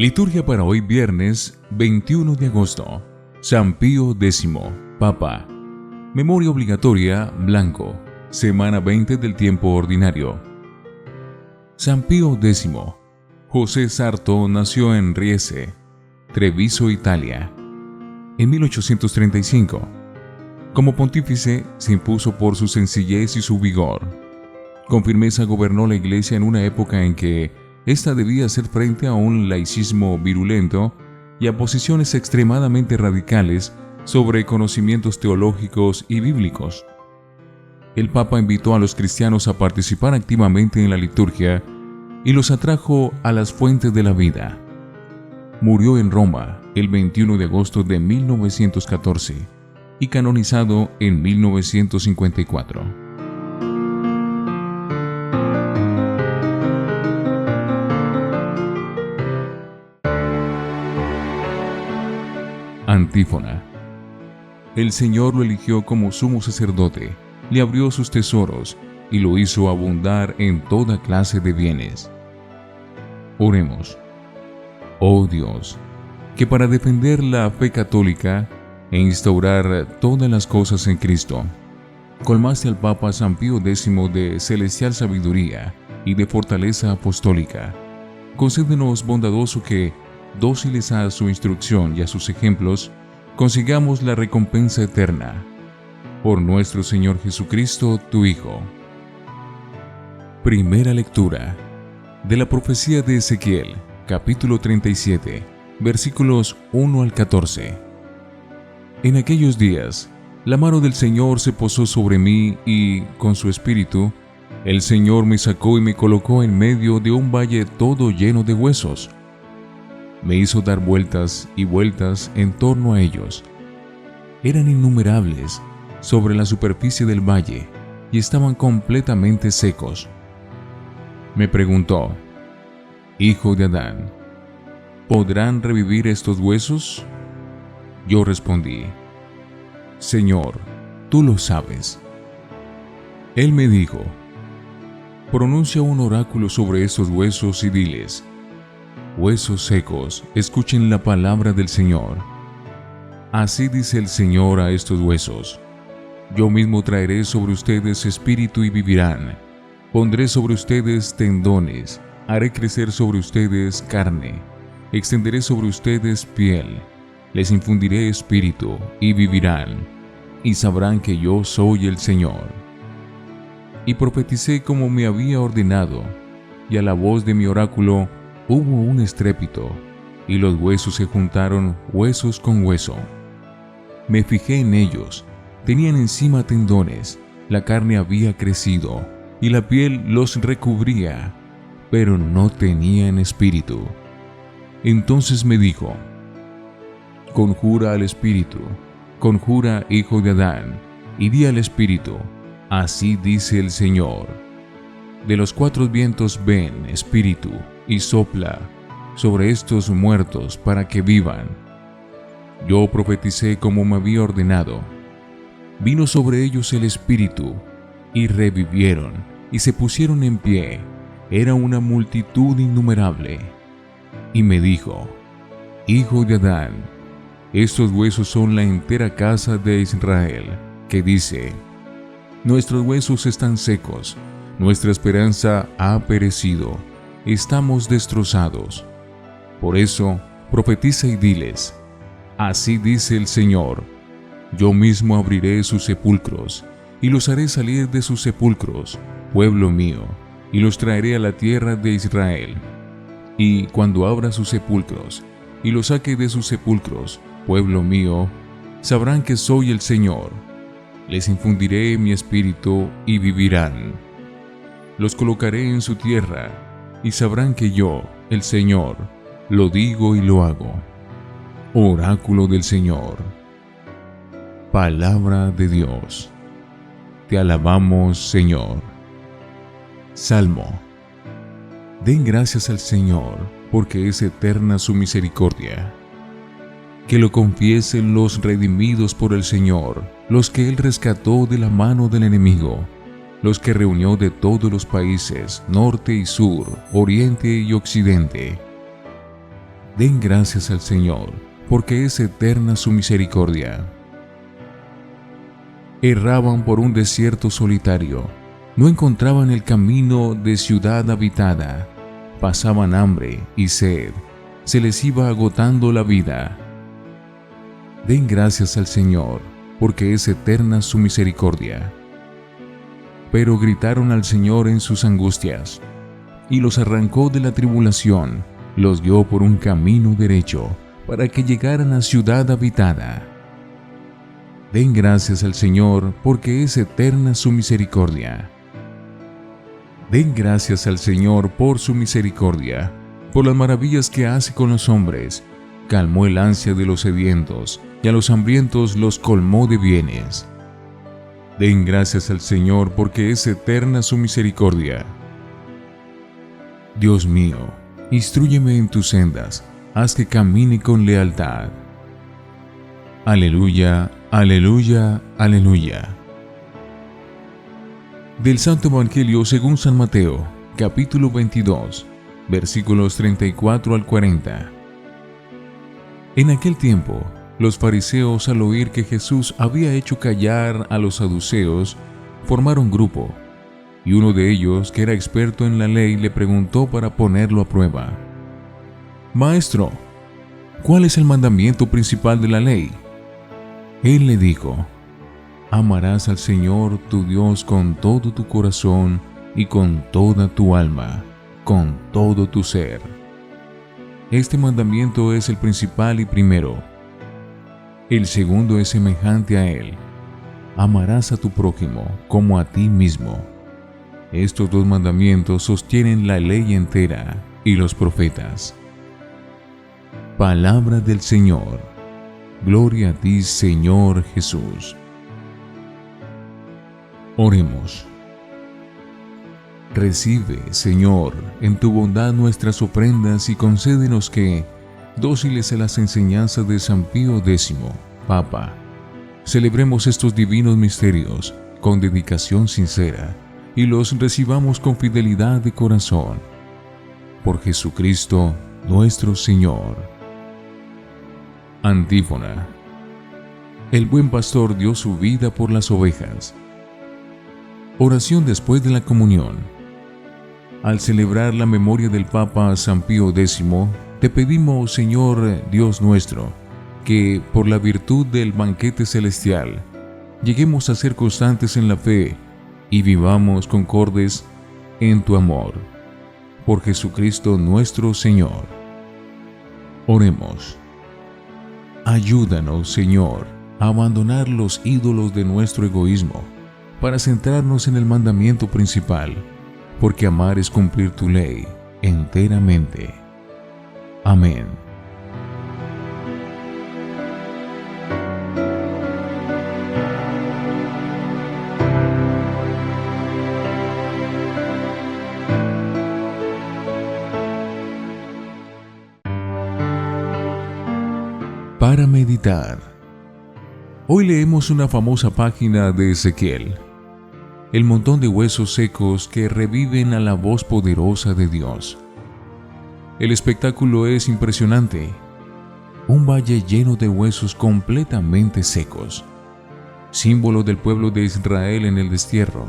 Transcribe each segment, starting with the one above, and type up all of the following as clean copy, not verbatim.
Liturgia para hoy viernes 21 de agosto. San Pío X, Papa. Memoria obligatoria, blanco. Semana 20 del tiempo ordinario. San Pío X. José Sarto nació en Riese, Treviso, Italia, en 1835. Como pontífice se impuso por su sencillez y su vigor. Con firmeza gobernó la Iglesia en una época en que ésta debía hacer frente a un laicismo virulento y a posiciones extremadamente radicales sobre conocimientos teológicos y bíblicos. El Papa invitó a los cristianos a participar activamente en la liturgia y los atrajo a las fuentes de la vida. Murió en Roma el 21 de agosto de 1914 y canonizado en 1954. Antífona. El Señor lo eligió como sumo sacerdote, le abrió sus tesoros y lo hizo abundar en toda clase de bienes. Oremos. Oh Dios, que para defender la fe católica e instaurar todas las cosas en Cristo, colmaste al Papa San Pío X de celestial sabiduría y de fortaleza apostólica. Concédenos, bondadoso, que, dóciles a su instrucción y a sus ejemplos, consigamos la recompensa eterna. Por nuestro Señor Jesucristo, tu Hijo. Primera lectura de la profecía de Ezequiel, capítulo 37, versículos 1 al 14. En aquellos días, la mano del Señor se posó sobre mí y, con su espíritu, el Señor me sacó y me colocó en medio de un valle todo lleno de huesos. Me hizo dar vueltas y vueltas en torno a ellos. Eran innumerables sobre la superficie del valle y estaban completamente secos. Me preguntó: Hijo de Adán, ¿podrán revivir estos huesos? Yo respondí: Señor, tú lo sabes. Él me dijo: Pronuncia un oráculo sobre estos huesos y diles: Huesos secos, escuchen la palabra del Señor. Así dice el Señor a estos huesos: Yo mismo traeré sobre ustedes espíritu y vivirán. Pondré sobre ustedes tendones, haré crecer sobre ustedes carne, extenderé sobre ustedes piel, les infundiré espíritu y vivirán, y sabrán que yo soy el Señor. Y profeticé como me había ordenado, y a la voz de mi oráculo hubo un estrépito, y los huesos se juntaron huesos con hueso. Me fijé en ellos, tenían encima tendones, la carne había crecido, y la piel los recubría, pero no tenían espíritu. Entonces me dijo: Conjura al espíritu, conjura, hijo de Adán, y di al espíritu: Así dice el Señor. De los cuatro vientos ven, espíritu, y sopla sobre estos muertos para que vivan. Yo profeticé como me había ordenado. Vino sobre ellos el espíritu, y revivieron, y se pusieron en pie. Era una multitud innumerable. Y me dijo: Hijo de Adán, estos huesos son la entera casa de Israel, que dice: Nuestros huesos están secos, nuestra esperanza ha perecido, estamos destrozados. Por eso, profetiza y diles: Así dice el Señor: Yo mismo abriré sus sepulcros, y los haré salir de sus sepulcros, pueblo mío, y los traeré a la tierra de Israel. Y cuando abra sus sepulcros, y los saque de sus sepulcros, pueblo mío, sabrán que soy el Señor. Les infundiré mi espíritu y vivirán. Los colocaré en su tierra, y sabrán que yo, el Señor, lo digo y lo hago. Oráculo del Señor. Palabra de Dios. Te alabamos, Señor. Salmo. Den gracias al Señor, porque es eterna su misericordia. Que lo confiesen los redimidos por el Señor, los que Él rescató de la mano del enemigo, los que reunió de todos los países, norte y sur, oriente y occidente. Den gracias al Señor, porque es eterna su misericordia. Erraban por un desierto solitario, no encontraban el camino de ciudad habitada, pasaban hambre y sed, se les iba agotando la vida. Den gracias al Señor, porque es eterna su misericordia. Pero gritaron al Señor en sus angustias, y los arrancó de la tribulación, los guió por un camino derecho, para que llegaran a ciudad habitada. Den gracias al Señor, porque es eterna su misericordia. Den gracias al Señor por su misericordia, por las maravillas que hace con los hombres. Calmó el ansia de los sedientos, y a los hambrientos los colmó de bienes. Den gracias al Señor, porque es eterna su misericordia. Dios mío, instrúyeme en tus sendas, haz que camine con lealtad. Aleluya, aleluya, aleluya. Del Santo Evangelio según San Mateo, capítulo 22, versículos 34 al 40. En aquel tiempo, los fariseos, al oír que Jesús había hecho callar a los saduceos, formaron grupo, y uno de ellos, que era experto en la ley, le preguntó para ponerlo a prueba: Maestro, ¿cuál es el mandamiento principal de la ley? Él le dijo: Amarás al Señor tu Dios con todo tu corazón y con toda tu alma, con todo tu ser. Este mandamiento es el principal y primero. El segundo es semejante a él: amarás a tu prójimo como a ti mismo. Estos dos mandamientos sostienen la ley entera y los profetas. Palabra del Señor. Gloria a ti, Señor Jesús. Oremos. Recibe, Señor, en tu bondad nuestras ofrendas y concédenos que, dóciles a las enseñanzas de San Pío X, Papa, celebremos estos divinos misterios con dedicación sincera y los recibamos con fidelidad de corazón. Por Jesucristo nuestro Señor. Antífona. El buen pastor dio su vida por las ovejas. Oración después de la comunión. Al celebrar la memoria del Papa San Pío X, te pedimos, Señor Dios nuestro, que, por la virtud del banquete celestial, lleguemos a ser constantes en la fe y vivamos concordes en tu amor. Por Jesucristo nuestro Señor. Oremos. Ayúdanos, Señor, a abandonar los ídolos de nuestro egoísmo, para centrarnos en el mandamiento principal, porque amar es cumplir tu ley enteramente. Amén. Para meditar. Hoy leemos una famosa página de Ezequiel. El montón de huesos secos que reviven a la voz poderosa de Dios. El espectáculo es impresionante. Un valle lleno de huesos completamente secos, símbolo del pueblo de Israel en el destierro,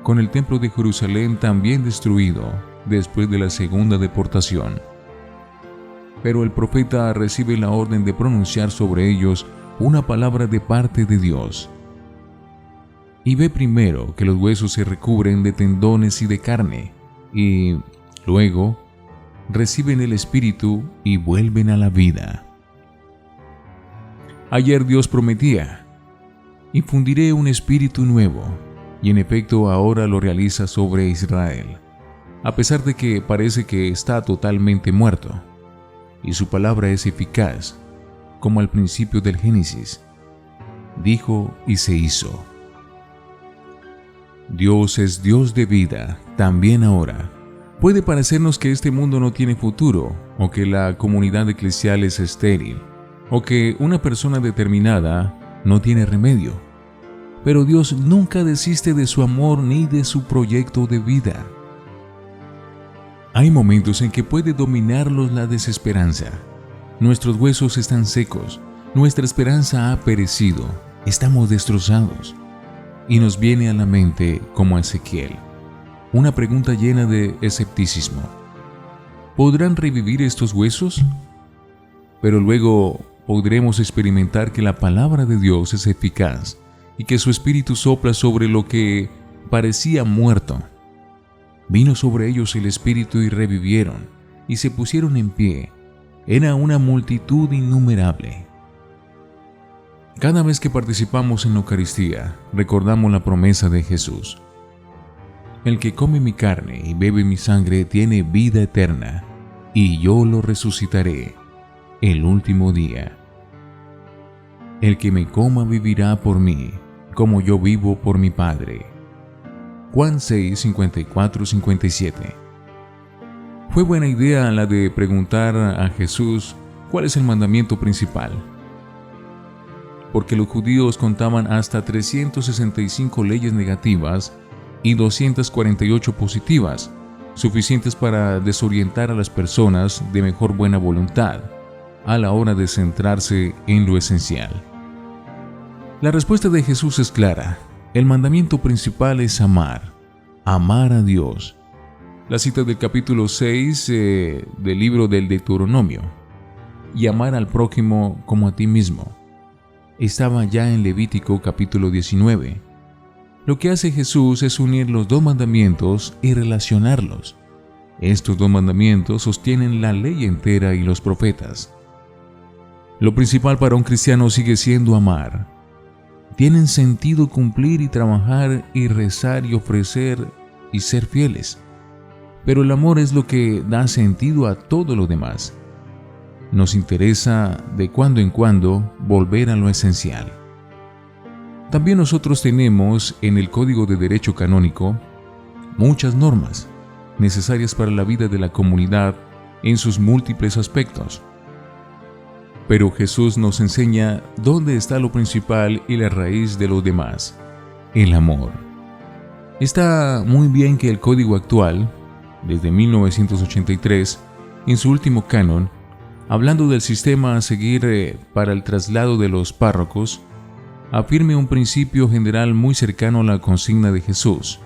con el templo de Jerusalén también destruido después de la segunda deportación. Pero el profeta recibe la orden de pronunciar sobre ellos una palabra de parte de Dios. Y ve primero que los huesos se recubren de tendones y de carne, y luego reciben el Espíritu y vuelven a la vida. Ayer Dios prometía: infundiré un espíritu nuevo, y en efecto ahora lo realiza sobre Israel, a pesar de que parece que está totalmente muerto, y su palabra es eficaz, como al principio del Génesis. Dijo y se hizo. Dios es Dios de vida, también ahora. Puede parecernos que este mundo no tiene futuro, o que la comunidad eclesial es estéril, o que una persona determinada no tiene remedio. Pero Dios nunca desiste de su amor ni de su proyecto de vida. Hay momentos en que puede dominarlos la desesperanza, Nuestros huesos están secos, nuestra esperanza ha perecido, estamos destrozados. Y nos viene a la mente, como a Ezequiel, una pregunta llena de escepticismo. ¿Podrán revivir estos huesos? Pero luego podremos experimentar que la palabra de Dios es eficaz y que su espíritu sopla sobre lo que parecía muerto. Vino sobre ellos el espíritu y revivieron, y se pusieron en pie. Era una multitud innumerable. Cada vez que participamos en la Eucaristía, recordamos la promesa de Jesús. El que come mi carne y bebe mi sangre tiene vida eterna, y yo lo resucitaré el último día. El que me coma vivirá por mí, como yo vivo por mi Padre. Juan 6, 54, 57. Fue buena idea la de preguntar a Jesús cuál es el mandamiento principal, porque los judíos contaban hasta 365 leyes negativas y 248 positivas, suficientes para desorientar a las personas de mejor buena voluntad a la hora de centrarse en lo esencial. La respuesta de Jesús es clara. El mandamiento principal es amar a Dios. La cita del capítulo 6 del libro del Deuteronomio, y amar al prójimo como a ti mismo, estaba ya en Levítico capítulo 19. Lo que hace Jesús es unir los dos mandamientos y relacionarlos. Estos dos mandamientos sostienen la ley entera y los profetas. Lo principal para un cristiano sigue siendo amar. Tienen sentido cumplir y trabajar y rezar y ofrecer y ser fieles. Pero el amor es lo que da sentido a todo lo demás. Nos interesa de cuando en cuando volver a lo esencial. También nosotros tenemos en el Código de Derecho Canónico muchas normas necesarias para la vida de la comunidad en sus múltiples aspectos. Pero Jesús nos enseña dónde está lo principal y la raíz de lo demás: el amor. Está muy bien que el Código actual, desde 1983, en su último canon, hablando del sistema a seguir para el traslado de los párrocos, afirme un principio general muy cercano a la consigna de Jesús,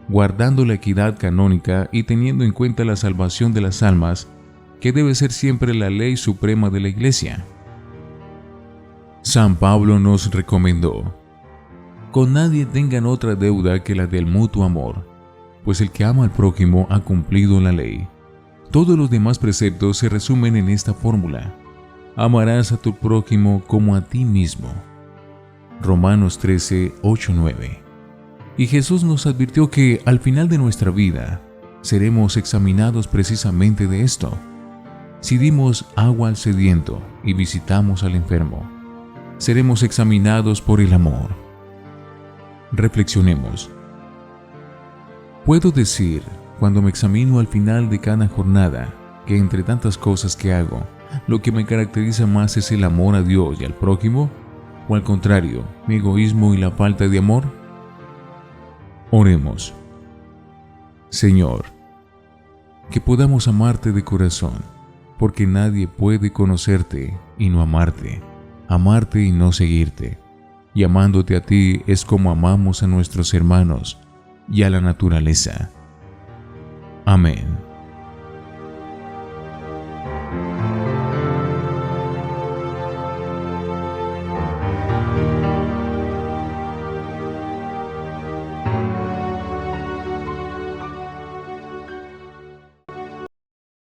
guardando la equidad canónica y teniendo en cuenta la salvación de las almas, que debe ser siempre la ley suprema de la Iglesia. San Pablo nos recomendó: con nadie tengan otra deuda que la del mutuo amor, pues el que ama al prójimo ha cumplido la ley. Todos los demás preceptos se resumen en esta fórmula: amarás a tu prójimo como a ti mismo. Romanos 13, 8, 9. Y Jesús nos advirtió que al final de nuestra vida seremos examinados precisamente de esto. Si dimos agua al sediento y visitamos al enfermo, seremos examinados por el amor. Reflexionemos. Puedo decir, cuando me examino al final de cada jornada, que entre tantas cosas que hago, lo que me caracteriza más es el amor a Dios y al prójimo, o al contrario, mi egoísmo y la falta de amor. Oremos. Señor, que podamos amarte de corazón, porque nadie puede conocerte y no amarte, amarte y no seguirte. Y amándote a ti es como amamos a nuestros hermanos y a la naturaleza. Amén.